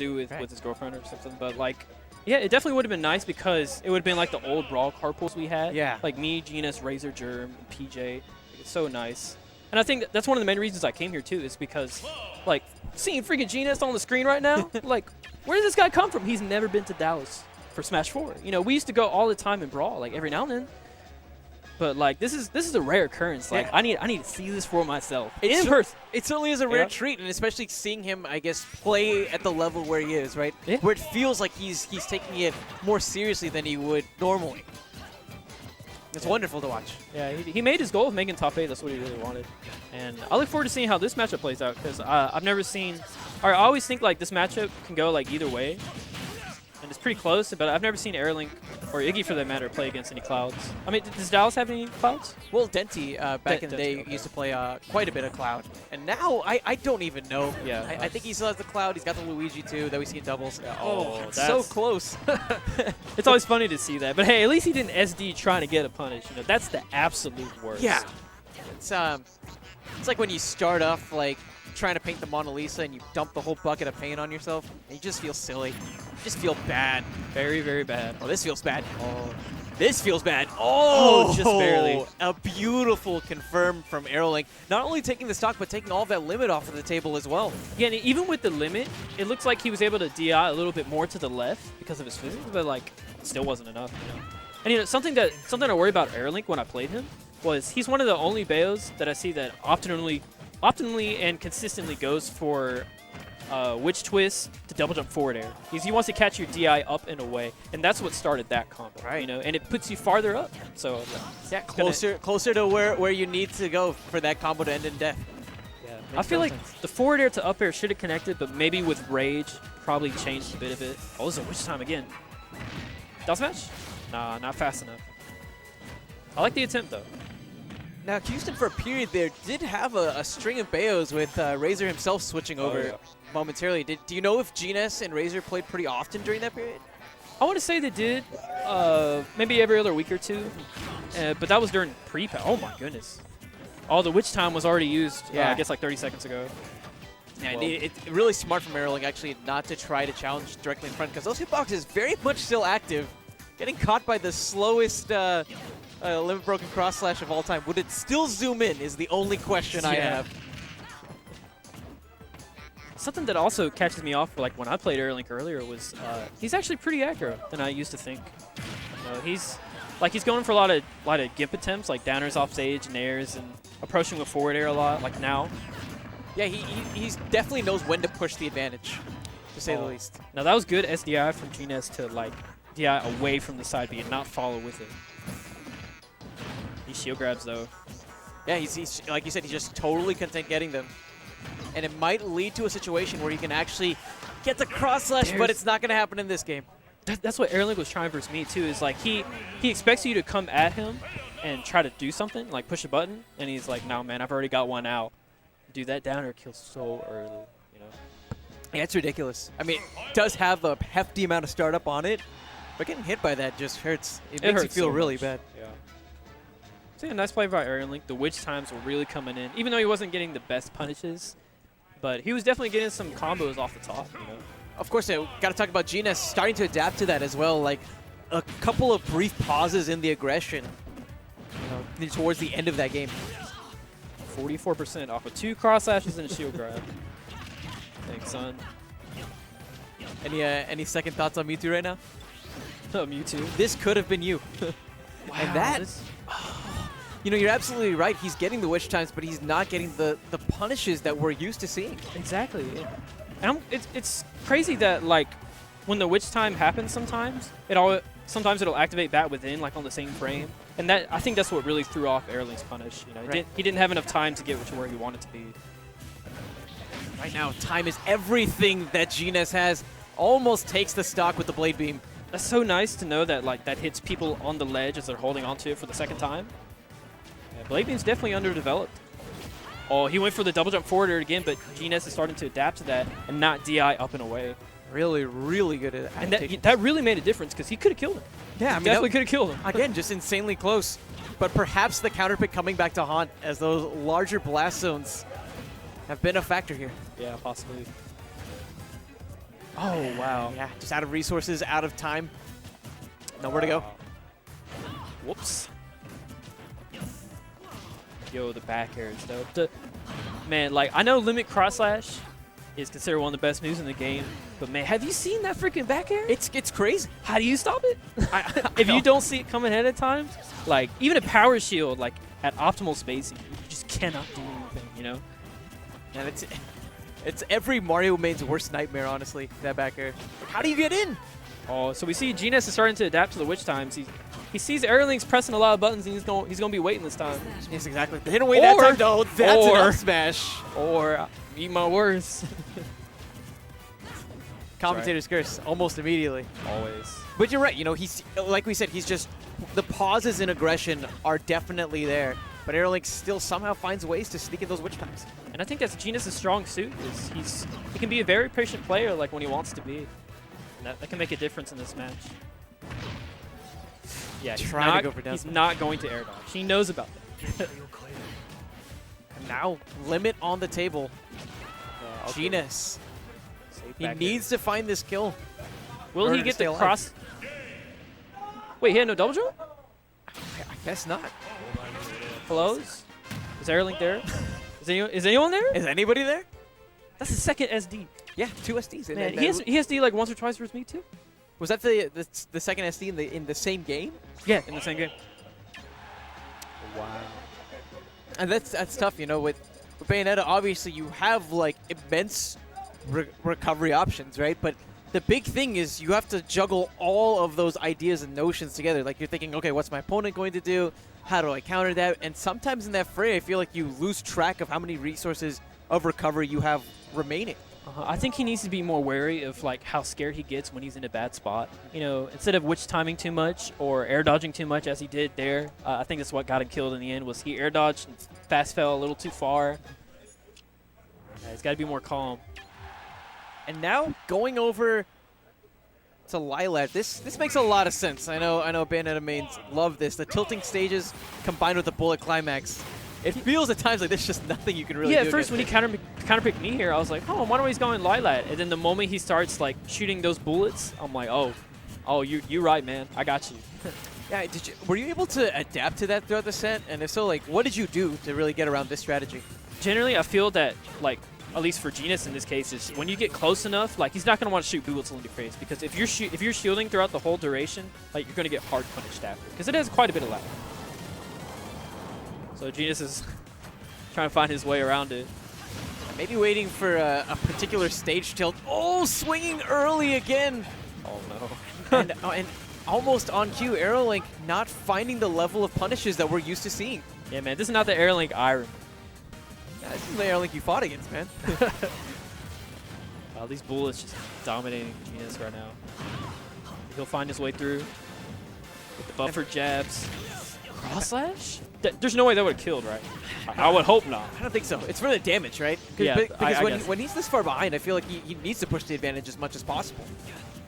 do with his girlfriend or something. But like, yeah, it definitely would have been nice because it would have been like the old Brawl carpools we had. Yeah. Like me, Gnes, Razor, Germ, PJ. It's so nice. And I think that's one of the main reasons I came here too, is because like seeing freaking Gnes on the screen right now, like where did this guy come from? He's never been to Dallas for Smash 4. You know, we used to go all the time in Brawl, like every now and then. But like this is a rare occurrence. Like I need to see this for myself in person. It certainly is a rare treat, and especially seeing him, I guess, play at the level where he is, right? Yeah. Where it feels like he's taking it more seriously than he would normally. It's wonderful to watch. Yeah, he made his goal of making top 8. That's what he really wanted. And I look forward to seeing how this matchup plays out because I've never seen, or I always think like this matchup can go like either way. And it's pretty close, but I've never seen AeroLink or Iggy for that matter play against any Clouds. I mean, does Dallas have any Clouds? Well, Denti back in the day used to play quite a bit of Cloud. And now I don't even know. Yeah, I think he still has the Cloud. He's got the Luigi too that we see in doubles. Yeah, that's so close. It's always funny to see that. But hey, at least he didn't SD trying to get a punish. You know, that's the absolute worst. Yeah. It's like when you start off like trying to paint the Mona Lisa and you dump the whole bucket of paint on yourself and you just feel silly. You just feel bad. Very, very bad. Oh, this feels bad. Oh. This feels bad. Oh, just barely. A beautiful confirm from AeroLink. Not only taking the stock, but taking all of that limit off of the table as well. Yeah, and even with the limit, it looks like he was able to DI a little bit more to the left because of his physics, but like, it still wasn't enough, you know. And you know, something I worry about AeroLink when I played him was he's one of the only Bayos that I see that optimally and consistently goes for witch twist to double jump forward air. He wants to catch your DI up and away, and that's what started that combo. Right. You know, and it puts you farther up. So yeah, closer to where you need to go for that combo to end in death. Yeah, I feel like the forward air to up air should have connected, but maybe with rage probably changed a bit of it. Oh, this is a witch time again. Down smash? Nah, not fast enough. I like the attempt though. Now, Houston, for a period there, did have a string of Bayos with Razor himself switching over momentarily. Do you know if Gnes and Razor played pretty often during that period? I want to say they did, maybe every other week or two, but that was during pre-patch. Oh my goodness. All the witch time was already used, I guess like 30 seconds ago. Yeah, it's really smart from AeroLink actually not to try to challenge directly in front because those hitboxes very much still active. Getting caught by the slowest limit broken cross slash of all time. Would it still zoom in is the only question I have. Something that also catches me off, like when I played AeroLink earlier, was he's actually pretty accurate than I used to think. You know, he's going for a lot of gimp attempts, like downers off stage, nairs, and approaching with forward air a lot, like now. Yeah, he definitely knows when to push the advantage, to say the least. Now that was good SDI from Gnes to like DI away from the side B and not follow with it. He shield grabs though. Yeah, he's like you said, he's just totally content getting them. And it might lead to a situation where he can actually get the cross slash, but it's not going to happen in this game. That's what AeroLink was trying versus me too, is like he expects you to come at him and try to do something, like push a button, and he's like, no man, I've already got one out. Dude, that downer kills so early, you know? Yeah, it's ridiculous. I mean, it does have a hefty amount of startup on it, but getting hit by that just hurts. It makes you feel so really much. bad. Yeah. So yeah, nice play by AeroLink. The witch times were really coming in, even though he wasn't getting the best punishes, but he was definitely getting some combos off the top, you know? Of course, got to talk about Gnes starting to adapt to that as well. Like a couple of brief pauses in the aggression, you know, towards the end of that game. 44% off of 2 cross slashes and a shield grab. Thanks, son. Any second thoughts on Mewtwo right now? Oh, Mewtwo. This could have been you. Wow, and that, you know, you're absolutely right. He's getting the witch times, but he's not getting the punishes that we're used to seeing. Exactly. And it's crazy that like when the witch time happens, sometimes it'll activate back within, like on the same frame, and that I think that's what really threw off AeroLink's punish. You know, he didn't have enough time to get to where he wanted to be. Right now, time is everything that Gnes has. Almost takes the stock with the blade beam. That's so nice to know that like that hits people on the ledge as they're holding onto it for the second time. Yeah, blade beam's definitely underdeveloped. Oh, he went for the double jump forward air again, but Gnes is starting to adapt to that and not DI up and away. Really, really good at And that really made a difference because he could have killed him. Yeah, I mean, definitely could have killed him. Again, just insanely close. But perhaps the counter pick coming back to haunt as those larger blast zones have been a factor here. Yeah, possibly. Oh, wow. Yeah, just out of resources, out of time. Nowhere to go. Whoops. Yo, the back air is dope. Man, like, I know limit cross slash is considered one of the best moves in the game, but man, have you seen that freaking back air? It's crazy. How do you stop it? If you don't see it coming ahead of time, like, even a power shield, like, at optimal spacing, you just cannot do anything, you know? And it's every Mario main's worst nightmare, honestly, that back air. Like, how do you get in? Oh, so we see Gnes is starting to adapt to the witch times. He sees AeroLink's pressing a lot of buttons, and he's going to be waiting this time. Yes, exactly. They didn't wait that time, though. That's an up smash. Or, eat my words. Commentator's curse, almost immediately. Always. But you're right. You know, he's like we said, he's just the pauses in aggression are definitely there. But AeroLink still somehow finds ways to sneak in those witch times. And I think that's Gnes' strong suit. He can be a very patient player, like when he wants to be. And that can make a difference in this match. Yeah, he's not going to air dodge. He knows about that. And now, limit on the table. Okay. Gnes. He needs to find this kill. Will he get the cross? Wait, he had no double jump? I guess not. Flows? Is AeroLink there? Is anyone there? Is anybody there? That's the second SD. Yeah, 2 SDs. Man, he has SD like once or twice versus me too. Was that the second SD in the same game? Yeah, in the same game. Wow. And that's tough, you know. With Bayonetta, obviously you have like immense recovery options, right? But the big thing is you have to juggle all of those ideas and notions together. Like you're thinking, okay, what's my opponent going to do? How do I counter that? And sometimes in that fray, I feel like you lose track of how many resources of recovery you have remaining. I think he needs to be more wary of like how scared he gets when he's in a bad spot. You know, instead of witch timing too much or air dodging too much as he did there, I think that's what got him killed in the end. Was he air dodged and fast fell a little too far? Yeah, he's got to be more calm. And now going over to Lilat, this makes a lot of sense. I know Bayonetta mains love this. The tilting stages combined with the bullet climax. It feels at times like there's just nothing you can really do. Yeah, at first when he counterpicked me here, I was like, oh, I wonder why he's going Lilat. And then the moment he starts like shooting those bullets, I'm like, oh, you're right, man. I got you. Yeah, were you able to adapt to that throughout the set? And if so, like, what did you do to really get around this strategy? Generally, I feel that, like, at least for Gnes in this case, is when you get close enough, like, he's not going to want to shoot bullets in your face. Because if you're shielding throughout the whole duration, like, you're going to get hard punished after. Because it has quite a bit of lag. So Gnes is trying to find his way around it. Maybe waiting for a particular stage tilt. Oh, swinging early again. Oh, no. and almost on cue, AeroLink not finding the level of punishes that we're used to seeing. Yeah, man, this is not the AeroLink I remember. Yeah, this is the AeroLink you fought against, man. Wow, these bullets just dominating Gnes right now. He'll find his way through with the buffer jabs. Cross slash? There's no way that would have killed, right? I would hope not. I don't think so. It's for the damage, right? Yeah, because when he's this far behind, I feel like he needs to push the advantage as much as possible.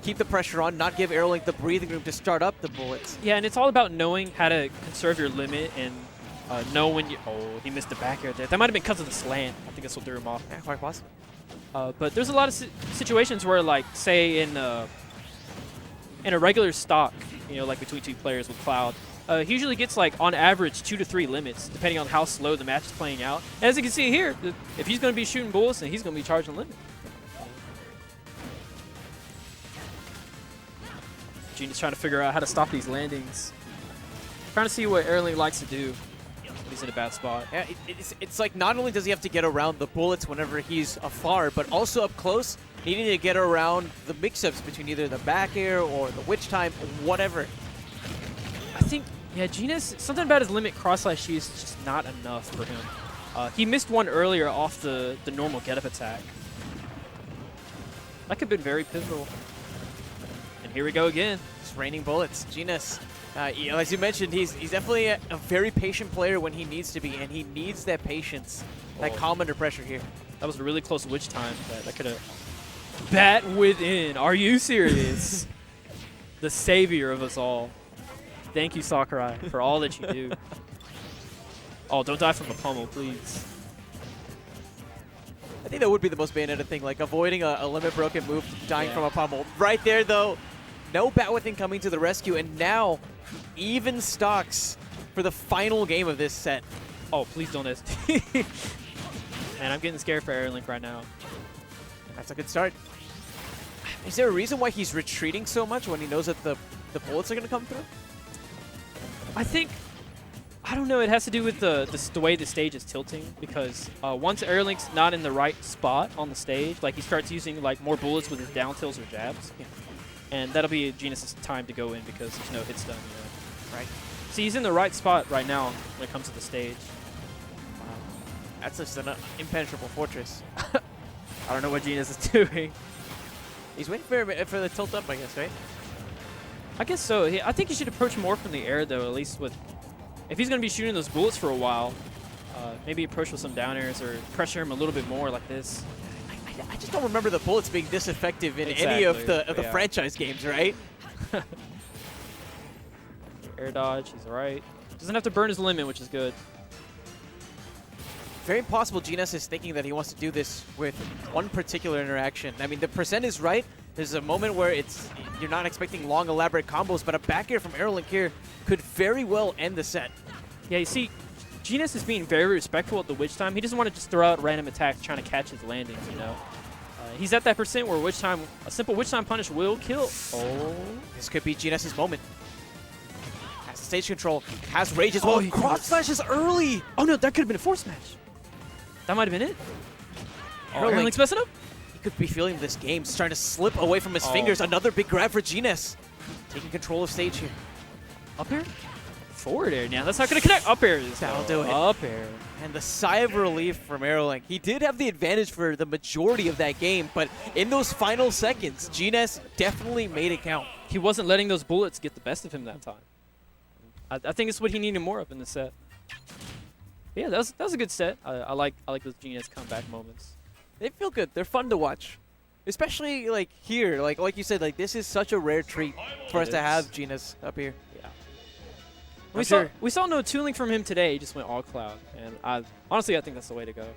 Keep the pressure on, not give AeroLink the breathing room to start up the bullets. Yeah, and it's all about knowing how to conserve your limit and know when you... Oh, he missed the back air there. That might have been because of the slant. I think this will throw him off. Yeah, quite possible. But there's a lot of situations where, like, say in a regular stock, you know, like between two players with Cloud, he usually gets, like, on average 2 to 3 limits, depending on how slow the match is playing out. And as you can see here, if he's going to be shooting bullets, then he's going to be charging limit. Gnes trying to figure out how to stop these landings. Trying to see what AeroLink likes to do when he's in a bad spot. Yeah, it's like not only does he have to get around the bullets whenever he's afar, but also up close, needing to get around the mix-ups between either the back air or the witch time, whatever. I think, yeah, Gnes, something about his limit cross-slash is just not enough for him. He missed one earlier off the normal get-up attack. That could have been very pivotal. And here we go again. Just raining bullets. Gnes, as you mentioned, he's definitely a very patient player when he needs to be, and he needs that patience, that calm under pressure here. That was a really close witch time. That could have... Bat within. Are you serious? The savior of us all. Thank you, Sakurai, for all that you do. Oh, don't die from a pummel, please. I think that would be the most Bayonetta thing, like avoiding a limit broken move, dying Yeah. from a pummel. Right there, though, no Batwithin coming to the rescue, and now even stocks for the final game of this set. Oh, please don't miss. Man, I'm getting scared for AeroLink right now. That's a good start. Is there a reason why he's retreating so much when he knows that the bullets are going to come through? I don't know. It has to do with the way the stage is tilting, because once AeroLink's not in the right spot on the stage, like he starts using like more bullets with his down tilts or jabs, and that'll be Gnes' time to go in because there's no hit stun. Right. So he's in the right spot right now when it comes to the stage. Wow. That's just an impenetrable fortress. I don't know what Gnes is doing. He's waiting for the tilt up, I guess, right? I guess so. I think he should approach more from the air, though, at least with... If he's going to be shooting those bullets for a while, maybe approach with some down airs or pressure him a little bit more like this. I just don't remember the bullets being this effective in any of the franchise games, right? Air dodge, he's right. Doesn't have to burn his limit, which is good. Very possible Gnes is thinking that he wants to do this with one particular interaction. I mean, the percent is right. There's a moment where you're not expecting long, elaborate combos, but a back air from AeroLink here could very well end the set. Yeah, you see, Gnes is being very respectful at the witch time. He doesn't want to just throw out random attacks trying to catch his landings, you know? He's at that percent where a simple witch time punish will kill. Oh. This could be Gnes' moment. Has the stage control, has rage as well. Cross slashes early. Oh no, that could have been a force smash. That might have been it. Oh, AeroLink's AeroLink's messing up. He could be feeling this game starting to slip away from his fingers. Another big grab for Gnes. Taking control of stage here. Up air? Forward air now. That's not going to connect. Up air. That'll do it. Up air. And the sigh of relief from AeroLink. He did have the advantage for the majority of that game, but in those final seconds, Gnes definitely made it count. He wasn't letting those bullets get the best of him that time. I think it's what he needed more of in the set. Yeah, that was a good set. I like those Gnes comeback moments. They feel good. They're fun to watch. Especially like here, like you said, like this is such a rare treat for us to have Gnes up here. Yeah. We saw no tooling from him today. He just went all cloud, and honestly I think that's the way to go.